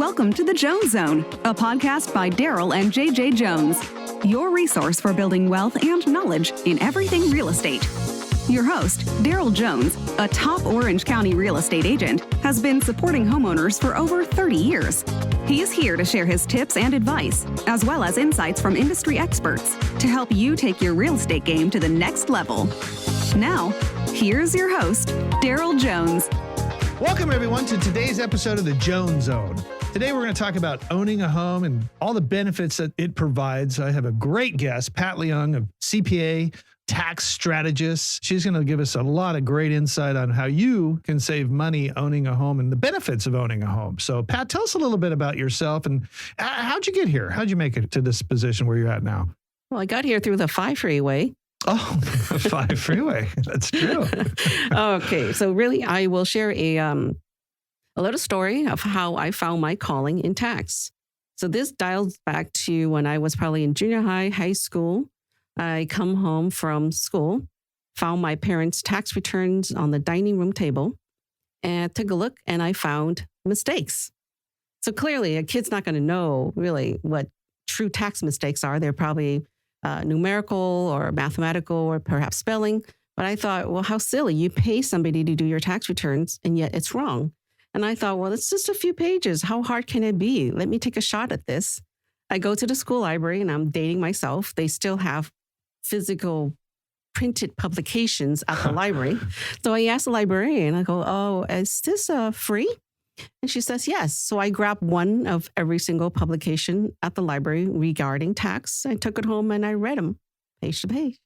Welcome to the Jones Zone, a podcast by Darryl and JJ Jones, your resource for building wealth and knowledge in everything real estate. Your host, Darryl Jones, a top Orange County real estate agent, has been supporting homeowners for over 30 years. He is here to share his tips and advice, as well as insights from industry experts to help you take your real estate game to the next level. Now, here's your host, Darryl Jones. Welcome, everyone, to today's episode of the Jones Zone. Today, we're going to talk about owning a home and all the benefits that it provides. I have a great guest, Pat Leung, a CPA, tax strategist. She's going to give us a lot of great insight on how you can save money owning a home and the benefits of owning a home. So, Pat, tell us a little bit about yourself and how'd you get here? How'd you make it to this position where you're at now? Well, I got here through the 5 freeway. Oh, 5 freeway. That's true. Okay. So really, I will share a little story of how I found my calling in tax. So this dials back to when I was probably in junior high school. I come home from school, found my parents' tax returns on the dining room table, and took a look, and I found mistakes. So clearly, a kid's not going to know really what true tax mistakes are. They're probably numerical or mathematical or perhaps spelling. But I thought, well, how silly. You pay somebody to do your tax returns, and yet it's wrong. And I thought, well, it's just a few pages. How hard can it be? Let me take a shot at this. I go to the school library, and I'm dating myself. They still have physical printed publications at the library. So I asked the librarian, I go, oh, is this free? And she says, yes. So I grabbed one of every single publication at the library regarding tax. I took it home and I read them page to page.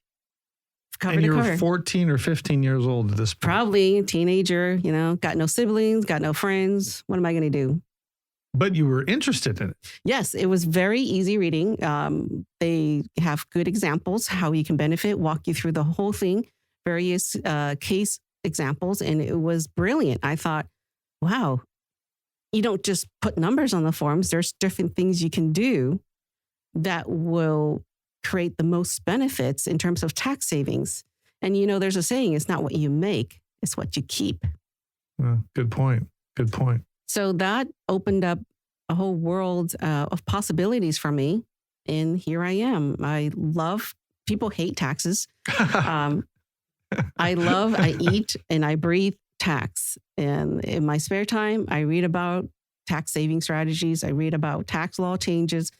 And you were 14 or 15 years old at this point. Probably a teenager, got no siblings, got no friends. What am I going to do? But you were interested in it. Yes, it was very easy reading. They have good examples, how you can benefit, walk you through the whole thing, various case examples. And it was brilliant. I thought, wow, you don't just put numbers on the forms. There's different things you can do that will create the most benefits in terms of tax savings. And, there's a saying, it's not what you make, it's what you keep. Good point. Good point. So that opened up a whole world of possibilities for me. And here I am. People hate taxes. I eat and I breathe tax. And in my spare time, I read about tax saving strategies. I read about tax law changes.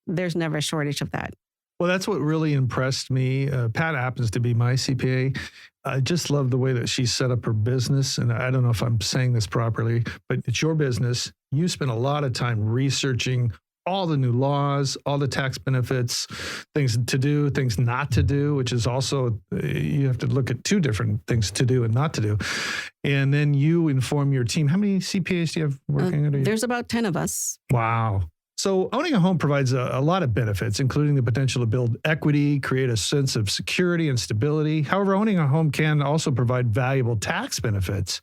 There's never a shortage of that. Well, that's what really impressed me. Pat happens to be my CPA. I just love the way that she set up her business. And I don't know if I'm saying this properly, but it's your business. You spend a lot of time researching all the new laws, all the tax benefits, things to do, things not to do, which is also, you have to look at 2 different things to do and not to do. And then you inform your team. How many CPAs do you have working under you? There's about 10 of us. Wow. So owning a home provides a lot of benefits, including the potential to build equity, create a sense of security and stability. However, owning a home can also provide valuable tax benefits.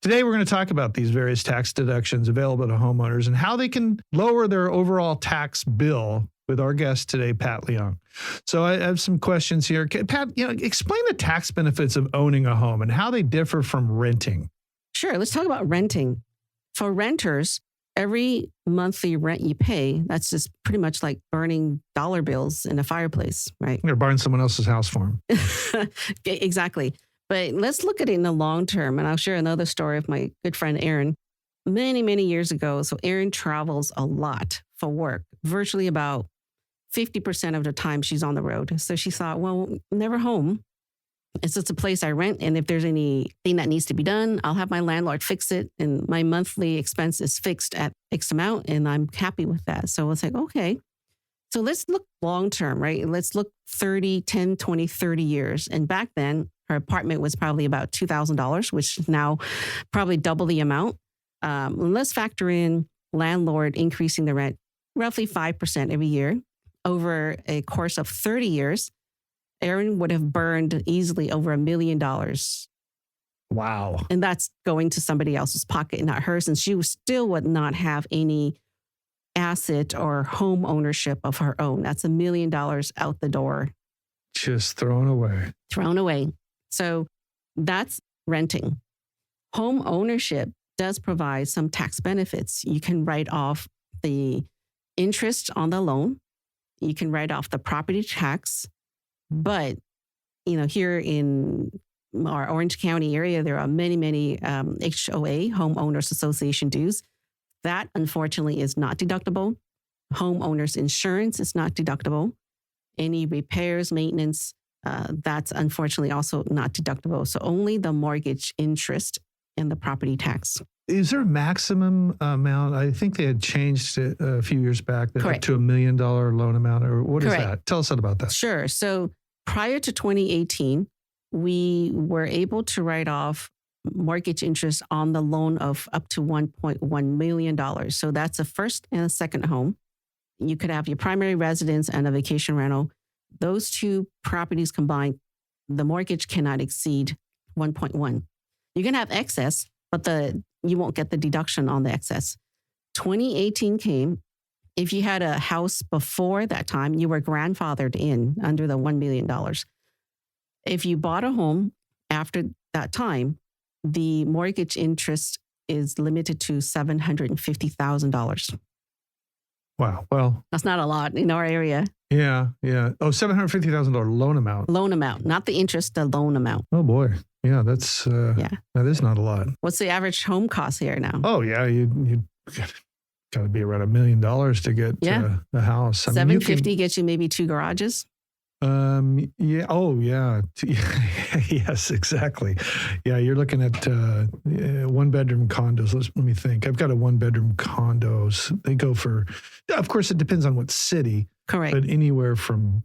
Today, we're going to talk about these various tax deductions available to homeowners and how they can lower their overall tax bill with our guest today, Pat Leung. So I have some questions here. Pat, explain the tax benefits of owning a home and how they differ from renting. Sure. Let's talk about renting. For renters, every monthly rent you pay, that's just pretty much like burning dollar bills in a fireplace, right? You're buying someone else's house for them. Exactly. But let's look at it in the long term. And I'll share another story of my good friend, Aaron. Many, many years ago, so Aaron travels a lot for work, virtually about 50% of the time she's on the road. So she thought, well, I'm never home. It's just a place I rent. And if there's anything that needs to be done, I'll have my landlord fix it. And my monthly expense is fixed at X amount. And I'm happy with that. So it's like, okay, so let's look long term, right? Let's look 10, 20, 30 years. And back then, her apartment was probably about $2,000, which is now probably double the amount. Let's factor in landlord increasing the rent roughly 5% every year. Over a course of 30 years, Aaron would have burned easily over $1 million. Wow. And that's going to somebody else's pocket, not hers. And she still would not have any asset or home ownership of her own. That's $1 million out the door. Just thrown away. Thrown away. So that's renting. Home ownership does provide some tax benefits. You can write off the interest on the loan. You can write off the property tax. But, here in our Orange County area, there are many HOA, homeowners association dues. That, unfortunately, is not deductible. Homeowners insurance is not deductible. Any repairs, maintenance, that's unfortunately also not deductible. So only the mortgage interest and the property tax. Is there a maximum amount? I think they had changed it a few years back up Correct. to $1 million loan amount, or what is Correct. that? Tell us about that. Sure. So prior to 2018, we were able to write off mortgage interest on the loan of up to $1.1 million. So that's a first and a second home. You could have your primary residence and a vacation rental. Those two properties combined, the mortgage cannot exceed 1.1. You can have excess, but you won't get the deduction on the excess. 2018 came. If you had a house before that time, you were grandfathered in under the $1 million. If you bought a home after that time, the mortgage interest is limited to $750,000. Wow. Well, That's not a lot in our area. yeah. Oh, $750,000 loan amount. Loan amount, not the interest, the loan amount. Oh boy. Yeah, that is not a lot. What's the average home cost here now? Oh yeah, you got to be around $1 million to get a house. $750 gets you maybe 2 garages. Yeah. Oh yeah. Yes, exactly. Yeah, you're looking at 1-bedroom condos. Let me think. I've got a 1-bedroom condos. They go for, of course, it depends on what city. Correct. But anywhere from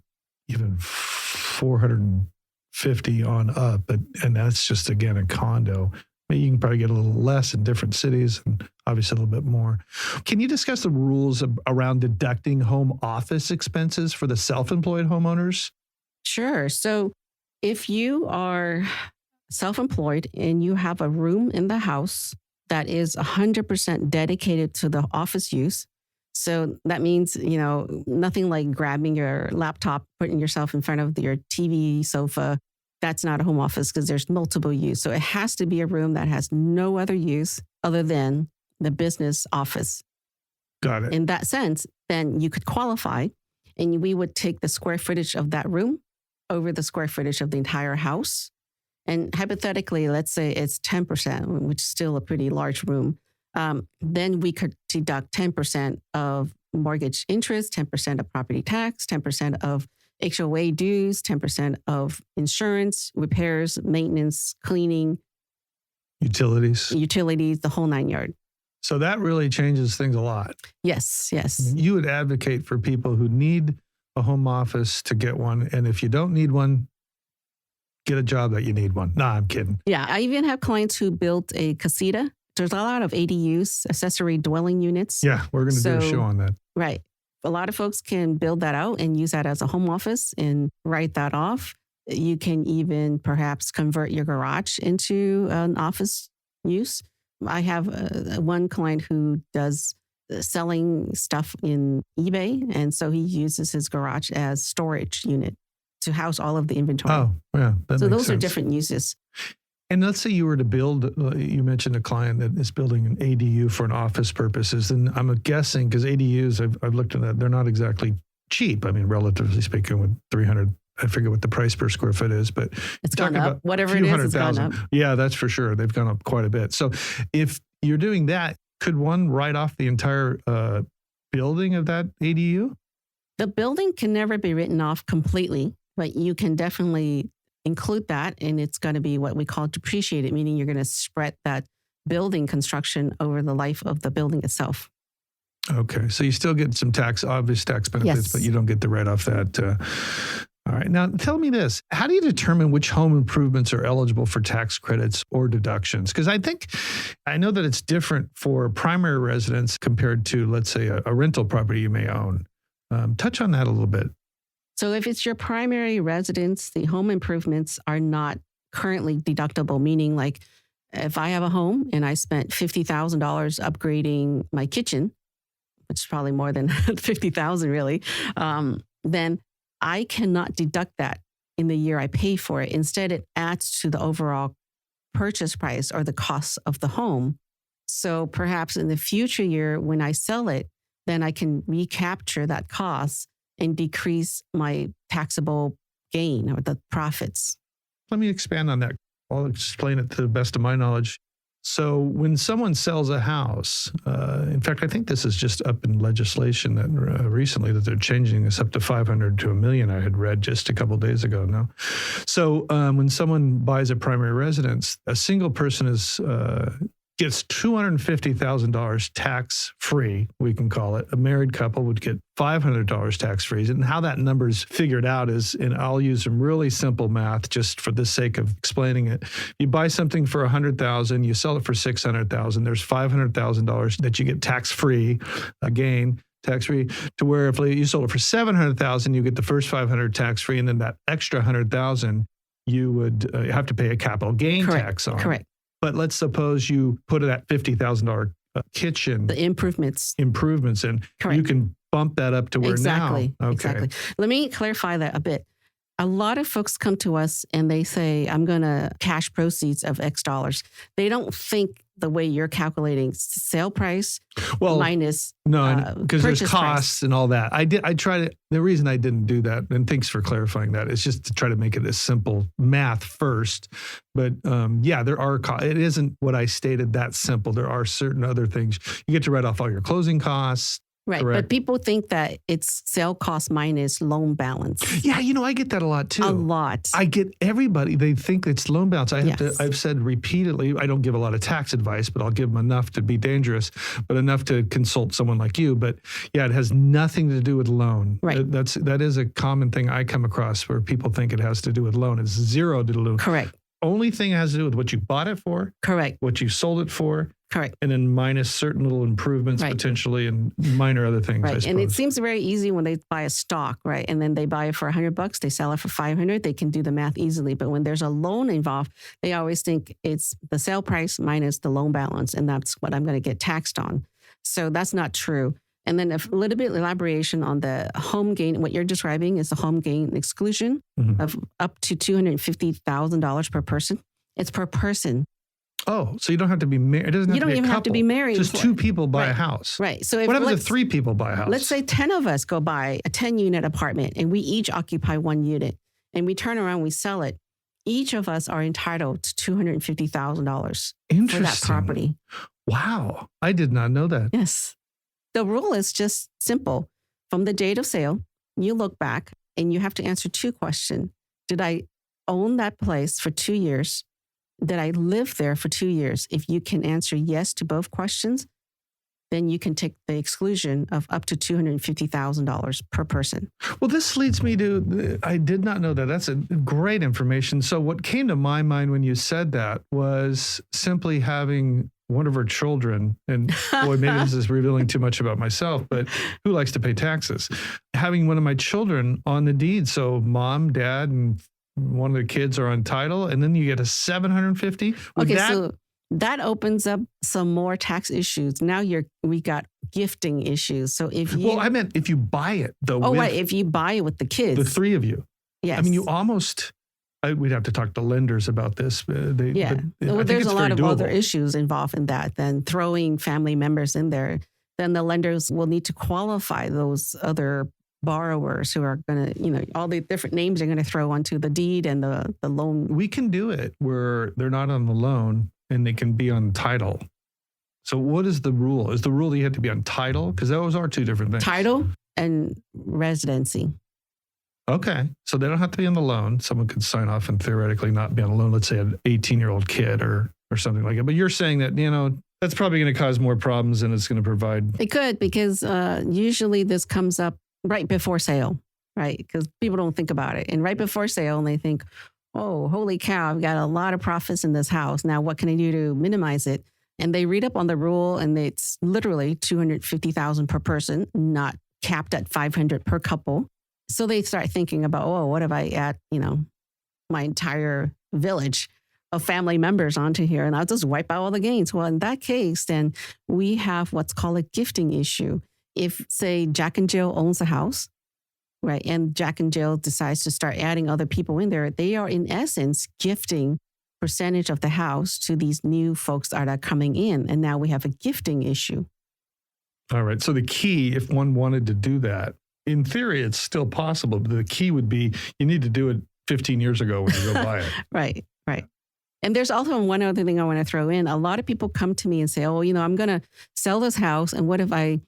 even 450 on up. And that's just, again, a condo. You can probably get a little less in different cities and obviously a little bit more. Can you discuss the rules around deducting home office expenses for the self-employed homeowners? Sure. So if you are self-employed and you have a room in the house that is 100% dedicated to the office use, so that means, nothing like grabbing your laptop, putting yourself in front of your TV sofa. That's not a home office because there's multiple use. So it has to be a room that has no other use other than the business office. Got it. In that sense, then you could qualify and we would take the square footage of that room over the square footage of the entire house. And hypothetically, let's say it's 10%, which is still a pretty large room. Then we could deduct 10% of mortgage interest, 10% of property tax, 10% of HOA dues, 10% of insurance, repairs, maintenance, cleaning, utilities, the whole 9 yards. So that really changes things a lot. Yes. You would advocate for people who need a home office to get one. And if you don't need one, get a job that you need one. No, I'm kidding. Yeah. I even have clients who built a casita. There's a lot of ADUs, accessory dwelling units. Yeah, we're going to do a show on that. Right. A lot of folks can build that out and use that as a home office and write that off. You can even perhaps convert your garage into an office use. I have one client who does selling stuff in eBay. And so he uses his garage as storage unit to house all of the inventory. Oh, yeah. So those are different uses. And let's say you were to build, you mentioned a client that is building an ADU for an office purposes. And I'm guessing, because ADUs, I've looked at that, they're not exactly cheap. I mean, relatively speaking, with 300, I forget what the price per square foot is, but it's gone up. Whatever it is, it's gone up. Yeah, that's for sure. They've gone up quite a bit. So if you're doing that, could one write off the entire building of that ADU? The building can never be written off completely, but you can definitely include that, and it's going to be what we call depreciated, meaning you're going to spread that building construction over the life of the building itself. Okay, so you still get some obvious tax benefits, yes, but you don't get to write off that. All right, now tell me this. How do you determine which home improvements are eligible for tax credits or deductions? Because I know that it's different for primary residence compared to, let's say, a rental property you may own. Touch on that a little bit. So if it's your primary residence, the home improvements are not currently deductible, meaning like if I have a home and I spent $50,000 upgrading my kitchen, which is probably more than $50,000 really, then I cannot deduct that in the year I pay for it. Instead, it adds to the overall purchase price or the cost of the home. So perhaps in the future year, when I sell it, then I can recapture that cost and decrease my taxable gain or the profits. Let me expand on that. I'll explain it to the best of my knowledge. So when someone sells a house, in fact, I think this is just up in legislation that recently that they're changing this up to 500 to $1 million. I had read just a couple of days ago now. So when someone buys a primary residence, a single person gets $250,000 tax-free, we can call it. A married couple would get $500 tax-free. And how that number's figured out is, and I'll use some really simple math just for the sake of explaining it. You buy something for $100,000, you sell it for $600,000. There's $500,000 that you get tax-free, again, tax-free, to where if you sold it for $700,000, you get the first $500 tax-free, and then that extra $100,000 you would have to pay a capital gain tax on. Correct. But let's suppose you put that $50,000 kitchen. The improvements in. Correct. You can bump that up to where now. Okay. Exactly. Let me clarify that a bit. A lot of folks come to us and they say, I'm going to cash proceeds of X dollars. They don't think the way you're calculating sale price minus because there's costs price. And all that. The reason I didn't do that, and thanks for clarifying that, is just to try to make it a simple math first. But there are costs. It isn't what I stated that simple. There are certain other things. You get to write off all your closing costs. Right. Correct. But people think that it's sale cost minus loan balance. Yeah, I get that a lot too. A lot. I get everybody. They think it's loan balance. I've said repeatedly, I don't give a lot of tax advice, but I'll give them enough to be dangerous, but enough to consult someone like you. But yeah, it has nothing to do with loan. Right. That is a common thing I come across where people think it has to do with loan. It's zero to do with loan. Correct. Only thing it has to do with what you bought it for. Correct. What you sold it for. Correct. And then minus certain little improvements potentially and minor other things. Right. I suppose. And it seems very easy when they buy a stock, right? And then they buy it for $100, they sell it for $500. They can do the math easily. But when there's a loan involved, they always think it's the sale price minus the loan balance. And that's what I'm going to get taxed on. So that's not true. And then a little bit of elaboration on the home gain. What you're describing is the home gain exclusion of up to $250,000 per person. It's per person. Oh, so you don't have to be married. It doesn't have to be a couple. You don't even have to be married. Just two people buy a house. Right. So what happens if 3 people buy a house? Let's say 10 of us go buy a 10-unit apartment and we each occupy 1 unit and we turn around, we sell it. Each of us are entitled to $250,000 for that property. Wow. I did not know that. Yes. The rule is just simple. From the date of sale, you look back and you have to answer 2 questions. Did I own that place for 2 years? Did I live there for 2 years? If you can answer yes to both questions, then you can take the exclusion of up to $250,000 per person. Well, this leads me to, I did not know that. That's a great information. So what came to my mind when you said that was simply having one of our children, and boy, maybe this is revealing too much about myself, but who likes to pay taxes? Having one of my children on the deed. So mom, dad, and one of the kids are on title, and then you get a $750. So that opens up some more tax issues. Now we got gifting issues. So if you, I meant if you buy it though. Oh, right. If you buy it with the kids, the 3 of you. Yes. I mean, you almost. We'd have to talk to lenders about this. There's a lot of other issues involved in that than throwing family members in there. Then the lenders will need to qualify those other borrowers who are going to, all the different names they're going to throw onto the deed and the loan. We can do it where they're not on the loan and they can be on title. So what is the rule? Is the rule that you have to be on title? Because those are 2 different things. Title and residency. Okay. So they don't have to be on the loan. Someone could sign off and theoretically not be on a loan. Let's say an 18-year-old kid or something like that. But you're saying that, that's probably going to cause more problems than it's going to provide. It could, because usually this comes up right before sale, right? Because people don't think about it. And right before sale, and they think, oh, holy cow, I've got a lot of profits in this house. Now, what can I do to minimize it? And they read up on the rule, and it's literally $250,000 per person, not capped at $500 per couple. So they start thinking about, what if I add, my entire village of family members onto here, and I'll just wipe out all the gains. Well, in that case, then we have what's called a gifting issue. If, say, Jack and Jill owns a house, right, and Jack and Jill decides to start adding other people in there, they are in essence gifting percentage of the house to these new folks that are coming in. And now we have a gifting issue. All right. So the key, if one wanted to do that, in theory, it's still possible. But the key would be you need to do it 15 years ago when you go buy it. Right. And there's also one other thing I want to throw in. A lot of people come to me and say, oh, I'm going to sell this house. And what if I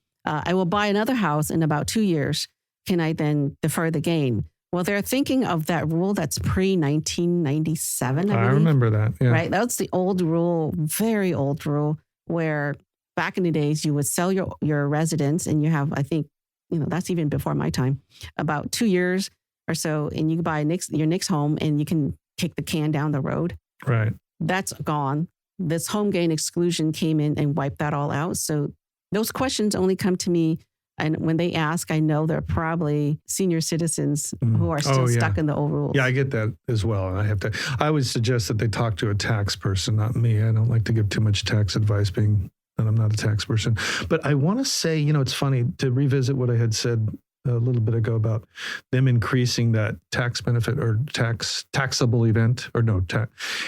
will buy another house in about 2 years? Can I then defer the gain? Well, they're thinking of that rule that's pre-1997. I remember that. Yeah. Right. That's the old rule, very old rule, where back in the days you would sell your residence and you have, I think, that's even before my time, about 2 years or so, and you can buy your next home and you can kick the can down the road. Right. That's gone. This home gain exclusion came in and wiped that all out. So those questions only come to me. And when they ask, I know they're probably senior citizens who are still stuck in the old rules. Yeah, I get that as well. And I would suggest that they talk to a tax person, not me. I don't like to give too much tax advice being that I'm not a tax person. But I want to say, it's funny to revisit what I had said a little bit ago about them increasing that tax benefit or taxable event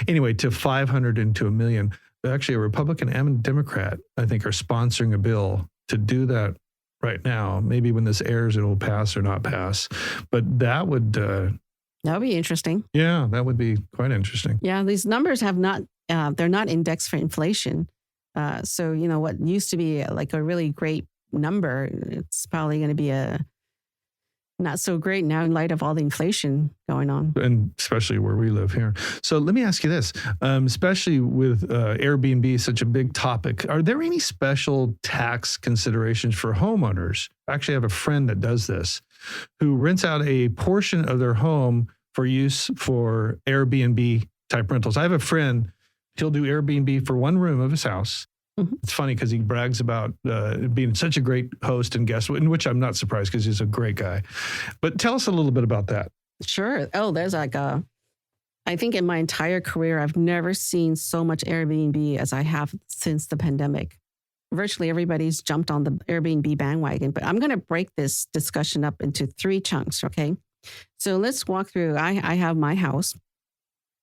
anyway, to 500 and to $1 million. Actually, a Republican and a Democrat, I think, are sponsoring a bill to do that right now. Maybe when this airs, it'll pass or not pass. But that would be interesting. Yeah, that would be quite interesting. Yeah, these numbers they're not indexed for inflation. So, what used to be like a really great number, it's probably going to be a not so great now in light of all the inflation going on. And especially where we live here. So let me ask you this, especially with Airbnb, such a big topic, are there any special tax considerations for homeowners? I actually have a friend that does this, who rents out a portion of their home for use for Airbnb type rentals. I have a friend, he'll do Airbnb for one room of his house. Mm-hmm. It's funny because he brags about being such a great host and guest, in which I'm not surprised because he's a great guy. But tell us a little bit about that. Sure. Oh, there's I think in my entire career, I've never seen so much Airbnb as I have since the pandemic. Virtually everybody's jumped on the Airbnb bandwagon, but I'm going to break this discussion up into 3 chunks, okay? So let's walk through. I have my house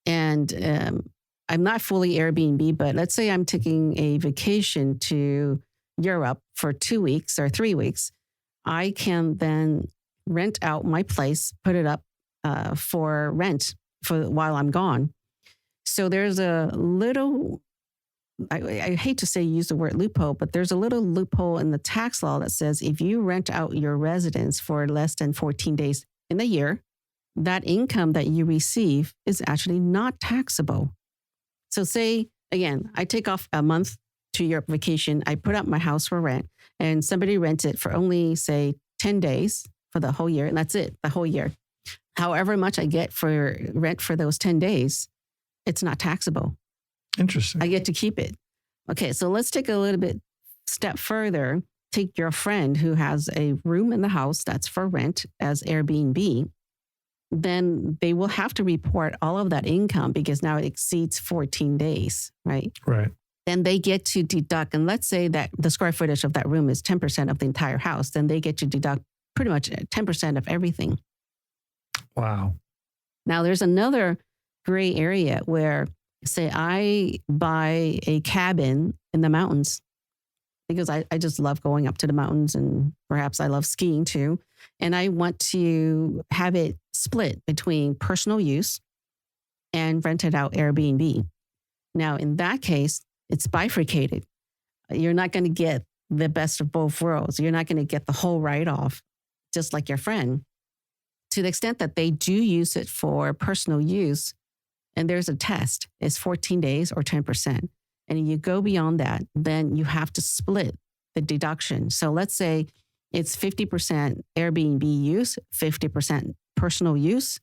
and I'm not fully Airbnb, but let's say I'm taking a vacation to Europe for 2 weeks or 3 weeks. I can then rent out my place, put it up for rent while I'm gone. So there's a little, I hate to use the word loophole, but there's a little loophole in the tax law that says if you rent out your residence for less than 14 days in a year, that income that you receive is actually not taxable. So say, again, I take off a month to Europe vacation, I put up my house for rent, and somebody rents it for only, say, 10 days for the whole year, and that's it, the whole year. However much I get for rent for those 10 days, it's not taxable. Interesting. I get to keep it. Okay, so let's take a little bit step further. Take your friend who has a room in the house that's for rent as Airbnb. Then they will have to report all of that income because now it exceeds 14 days, right? Right. Then they get to deduct, and let's say that the square footage of that room is 10% of the entire house, then they get to deduct pretty much 10% of everything. Wow. Now there's another gray area where, say, I buy a cabin in the mountains because I just love going up to the mountains and perhaps I love skiing too. And I want to have it split between personal use and rented out Airbnb. Now, in that case, it's bifurcated. You're not going to get the best of both worlds. You're not going to get the whole write-off, just like your friend. To the extent that they do use it for personal use, and there's a test, it's 14 days or 10%. And you go beyond that, then you have to split the deduction. So let's say it's 50% Airbnb use, 50% personal use.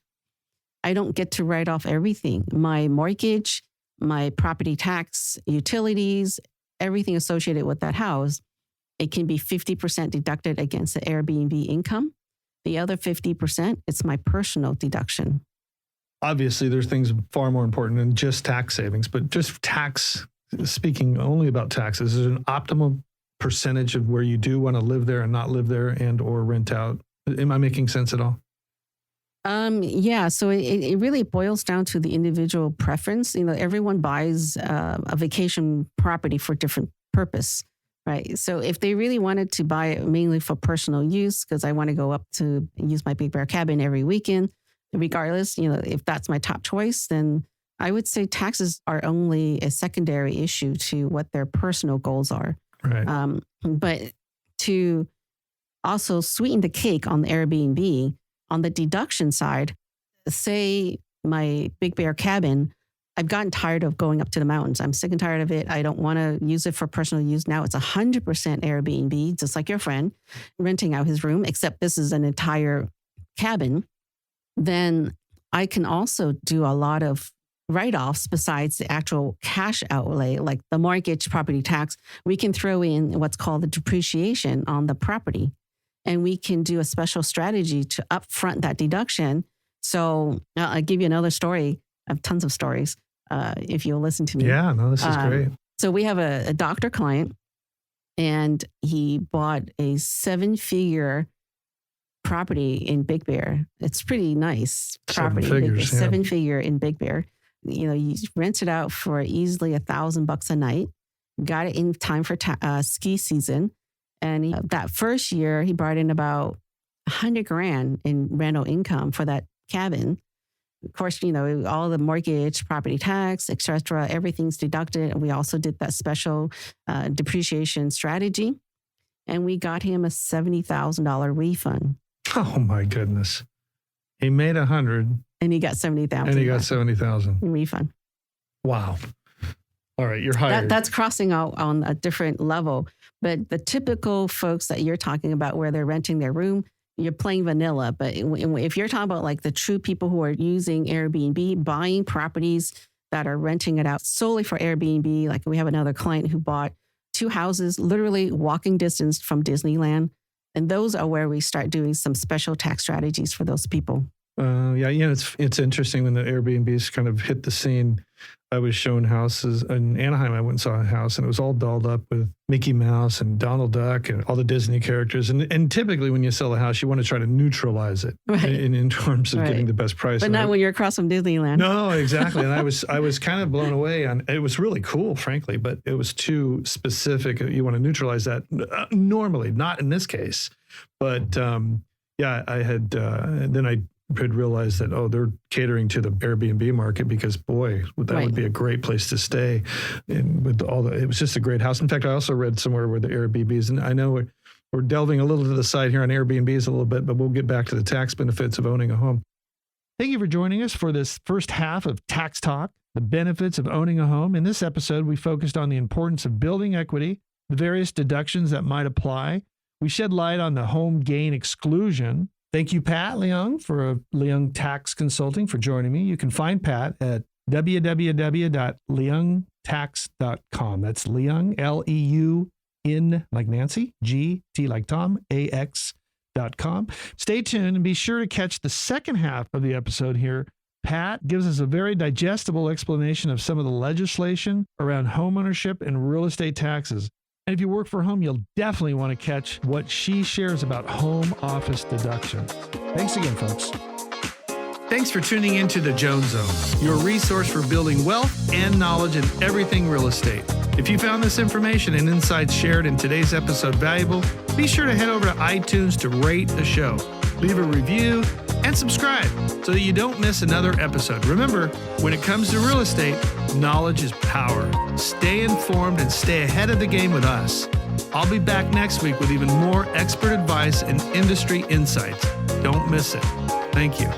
I don't get to write off everything. My mortgage, my property tax, utilities, everything associated with that house, it can be 50% deducted against the Airbnb income. The other 50%, it's my personal deduction. Obviously, there's things far more important than just tax savings, but just tax, speaking only about taxes, is an optimal percentage of where you do want to live there and not live there and or rent out. Am I making sense at all? Yeah, so it really boils down to the individual preference. Everyone buys a vacation property for different purpose, right? So if they really wanted to buy it mainly for personal use, because I want to go up to use my Big Bear cabin every weekend, regardless, if that's my top choice, then I would say taxes are only a secondary issue to what their personal goals are. Right. But to also sweeten the cake on the Airbnb, on the deduction side, say my Big Bear cabin, I've gotten tired of going up to the mountains. I'm sick and tired of it. I don't want to use it for personal use. Now it's 100% Airbnb, just like your friend renting out his room, except this is an entire cabin. Then I can also do a lot of write-offs besides the actual cash outlay, like the mortgage, property tax. We can throw in what's called the depreciation on the property. And we can do a special strategy to upfront that deduction. So I'll give you another story. I have tons of stories if you'll listen to me. Yeah, no, this is great. So we have a doctor client, and he bought a 7-figure property in Big Bear. It's pretty nice property. 7 figures, yeah. 7-figure in Big Bear. He rents it out for easily $1,000 a night. Got it in time for ski season. And that first year, he brought in about $100,000 in rental income for that cabin. Of course, all the mortgage, property tax, et cetera, everything's deducted. And we also did that special depreciation strategy. And we got him a $70,000 refund. Oh, my goodness. He made 100. And he got 70,000. And he got 70,000. Refund. Wow. All right, you're hired. That's crossing out on a different level. But the typical folks that you're talking about where they're renting their room, you're playing vanilla. But if you're talking about like the true people who are using Airbnb, buying properties that are renting it out solely for Airbnb, like we have another client who bought 2 houses, literally walking distance from Disneyland. And those are where we start doing some special tax strategies for those people. It's interesting when the Airbnbs kind of hit the scene. I was shown houses in Anaheim. I went and saw a house, and it was all dolled up with Mickey Mouse and Donald Duck and all the Disney characters. And typically, when you sell a house, you want to try to neutralize it in terms of getting the best price. But not when you're across from Disneyland. No, exactly. And I was kind of blown away. It was really cool, frankly, but it was too specific. You want to neutralize that normally, not in this case. But I had then I had realized that, they're catering to the Airbnb market because, boy, that would be a great place to stay. And with it was just a great house. In fact, I also read somewhere where the Airbnbs, and I know we're delving a little to the side here on Airbnbs a little bit, but we'll get back to the tax benefits of owning a home. Thank you for joining us for this first half of Tax Talk, the benefits of owning a home. In this episode, we focused on the importance of building equity, the various deductions that might apply. We shed light on the home gain exclusion. Thank you, Pat Leung, for Leung Tax Consulting, for joining me. You can find Pat at www.leungtax.com. That's Leung, L-E-U-N like Nancy, G-T like Tom, A-X.com. Stay tuned and be sure to catch the second half of the episode here. Pat gives us a very digestible explanation of some of the legislation around homeownership and real estate taxes. And if you work for home, you'll definitely want to catch what she shares about home office deduction. Thanks again, folks. Thanks for tuning into the Jones Zone, your resource for building wealth and knowledge in everything real estate. If you found this information and insights shared in today's episode valuable, be sure to head over to iTunes to rate the show, leave a review, and subscribe so that you don't miss another episode. Remember, when it comes to real estate, knowledge is power. Stay informed and stay ahead of the game with us. I'll be back next week with even more expert advice and industry insights. Don't miss it. Thank you.